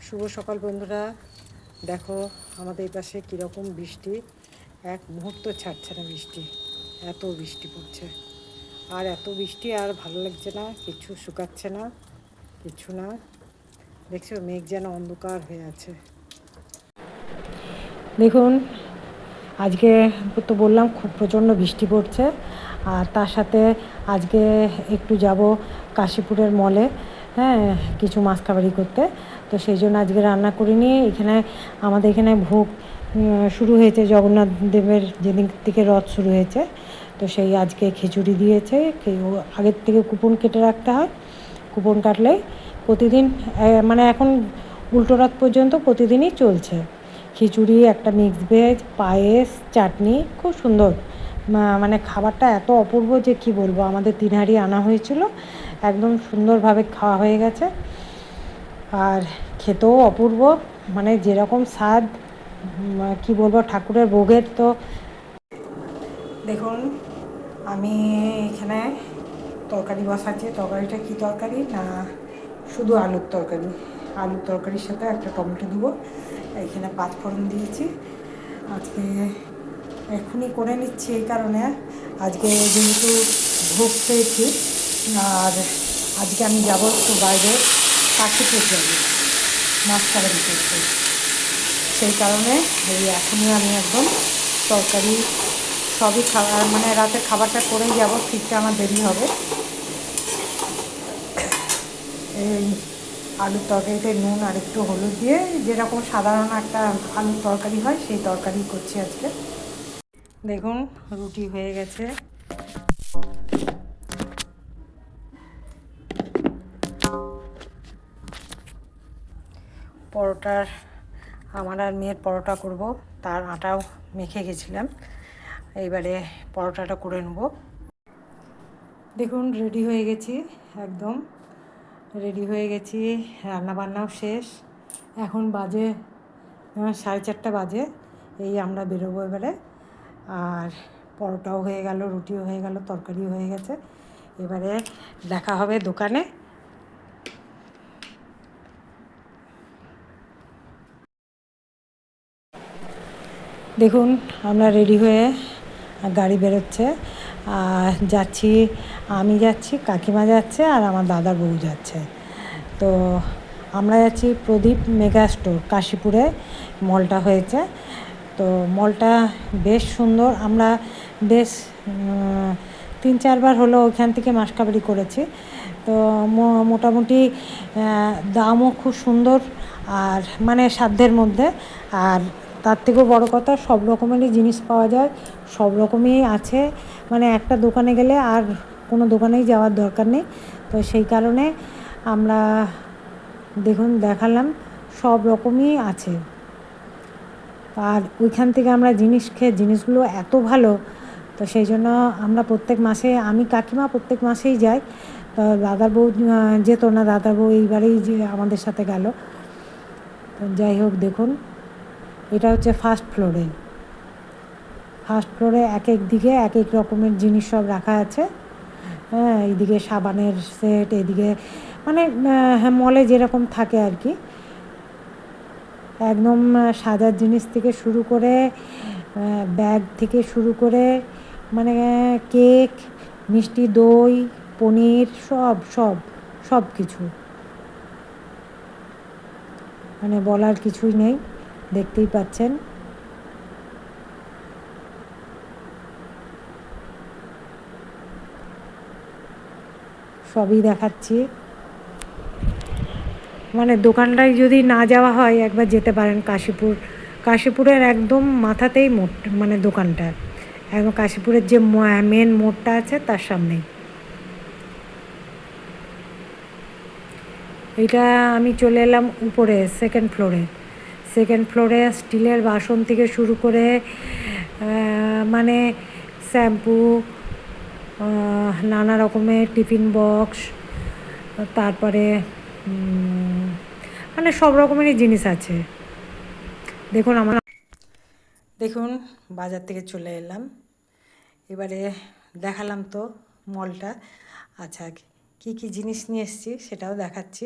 শুভ সকাল বন্ধুরা। দেখো আমাদের এই পাশে কীরকম বৃষ্টি, এক মুহূর্ত ছাড়ছে না বৃষ্টি, এত বৃষ্টি পড়ছে। আর এত বৃষ্টি আর ভালো লাগছে না, কিছু শুকাচ্ছে না, কিছু না। দেখছো মেঘ যেন অন্ধকার হয়ে আছে। দেখুন আজকে তো বললাম খুব প্রচণ্ড বৃষ্টি পড়ছে, আর তার সাথে আজকে একটু যাব কাশীপুরের মলে, হ্যাঁ, কিছু মাছ কাবারি করতে। তো সেই জন্য আজকে রান্না করিনি। আমাদের এখানে ভোগ শুরু হয়েছে, জগন্নাথ দেবের যেদিন থেকে রথ শুরু হয়েছে। তো সেই আজকে খিচুড়ি দিয়েছে। আগের থেকে কুপন কেটে রাখতে হয়, কুপন কাটলে প্রতিদিন মানে এখন উল্টো রথ পর্যন্ত প্রতিদিনই চলছে। খিচুড়ি, একটা মিক্স ভেজ, পায়েস, চাটনি, খুব সুন্দর। মানে খাবারটা এত অপূর্ব যে কি বলবো। আমাদের 3 হাঁড়ি আনা হয়েছিল, একদম সুন্দরভাবে খাওয়া হয়ে গেছে। আর খেতেও অপূর্ব, মানে যেরকম স্বাদ, কি বলবো, ঠাকুরের ভোগের। তো দেখুন আমি এখানে তরকারি বসাচ্ছি। তরকারিটা কি তরকারি না, শুধু আলুর তরকারি। আলুর তরকারির সাথে একটা টমেটো দেবো। এখানে 5 ফোড়ন দিয়েছি। আজকে এখনই করে নিচ্ছি এই কারণে, আজকে যেহেতু ভোগ পেয়েছি, আর আজকে আমি যাবো একটু বাইরে, কাশীপুর যাবো মাছ কাবারি করতে। সেই কারণে এখনই আমি একদম তরকারি সবই মানে রাতের খাবারটা করেই যাব, ফিরতে আমার দেরি হবে। এই আলুর তরকারিতে নুন আর একটু হলুদ দিয়ে, যেরকম সাধারণ একটা আলুর তরকারি হয় সেই তরকারি করছি আজকে। দেখুন রুটি হয়ে গেছে। পরোটার, আমার আর মেয়ের পরোটা করব, তার আটাও মেখে গেছিলাম। এইবারে পরোটাটা করে নেব। দেখুন রেডি হয়ে গেছি, একদম রেডি হয়ে গেছি। রান্নাবান্নাও শেষ। এখন বাজে 4:30 বাজে। এই আমরা বেরোবো এবারে। আর পরোটাও হয়ে গেল, রুটিও হয়ে গেল, তরকারিও হয়ে গেছে। এবারে দেখা হবে দোকানে। দেখুন আমরা রেডি হয়ে গাড়ি বেরোচ্ছে, যাচ্ছি। আমি যাচ্ছি, কাকিমা যাচ্ছে, আর আমার দাদার বউ যাচ্ছে। তো আমরা যাচ্ছি প্রদীপ মেগা স্টোর, কাশীপুরে মলটা হয়েছে। তো মলটা বেশ সুন্দর। আমরা বেশ 3-4 বার হলো ওইখান থেকে মাস কাবারি করেছি। তো মোটামুটি দামও খুব সুন্দর, আর মানে সাধ্যের মধ্যে। আর তার থেকেও বড় কথা, সব রকমেরই জিনিস পাওয়া যায়, সব রকমই আছে। মানে একটা দোকানে গেলে আর কোনো দোকানেই যাওয়ার দরকার নেই। তো সেই কারণে আমরা দেখুন দেখালাম, সব রকমই আছে। আর ওইখান থেকে আমরা জিনিসগুলো এত ভালো। তো সেই জন্য আমরা প্রত্যেক মাসে, আমি কাকিমা প্রত্যেক মাসেই যাই। তো দাদার বউ যেত না, দাদার বউ এইবারেই যে আমাদের সাথে গেল। তো যাই হোক, দেখুন এটা হচ্ছে ফার্স্ট ফ্লোরে। ফার্স্ট ফ্লোরে এক এক দিকে এক এক রকমের জিনিস সব রাখা আছে। হ্যাঁ, এইদিকে সাবানের সেট, এদিকে মানে হ্যাঁ, মলে যেরকম থাকে আর কি, একদম সাজার জিনিস থেকে শুরু করে, ব্যাগ থেকে শুরু করে, মানে কেক, মিষ্টি দই, পনির, সব সব সব কিছু, মানে বলার কিছুই নেই, দেখতেই পাচ্ছেন। সবই দেখাচ্ছি। মানে দোকানটায় যদি না যাওয়া হয়, একবার যেতে পারেন কাশীপুর। কাশীপুরের একদম মাথাতেই মোড়, মানে দোকানটা একদম কাশীপুরের যে মেন মোড়টা আছে তার সামনেই। এইটা আমি চলে এলাম উপরে সেকেন্ড ফ্লোরে। সেকেন্ড ফ্লোরে স্টিলের বাসন থেকে শুরু করে মানে শ্যাম্পু, নানা রকমের টিফিন বক্স, তারপরে মানে সব রকমেরই জিনিস আছে। দেখুন বাজার থেকে চলে এলাম। এবারে দেখালাম তো মলটা। আচ্ছা, কি কি জিনিস নিয়ে এসেছি সেটাও দেখাচ্ছি।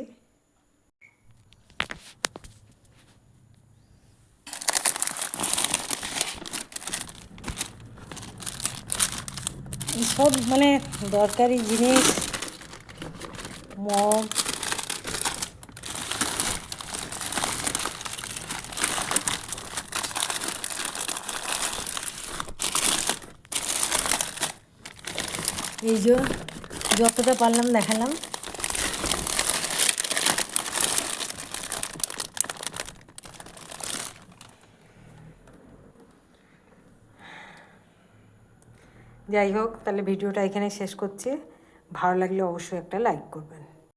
সব মানে দরকারি জিনিস, মগ, এই যে যতটা পারলাম দেখালাম। যাই হোক, তাহলে ভিডিওটা এখানে শেষ করছি। ভালো লাগলে অবশ্যই একটা লাইক করবেন।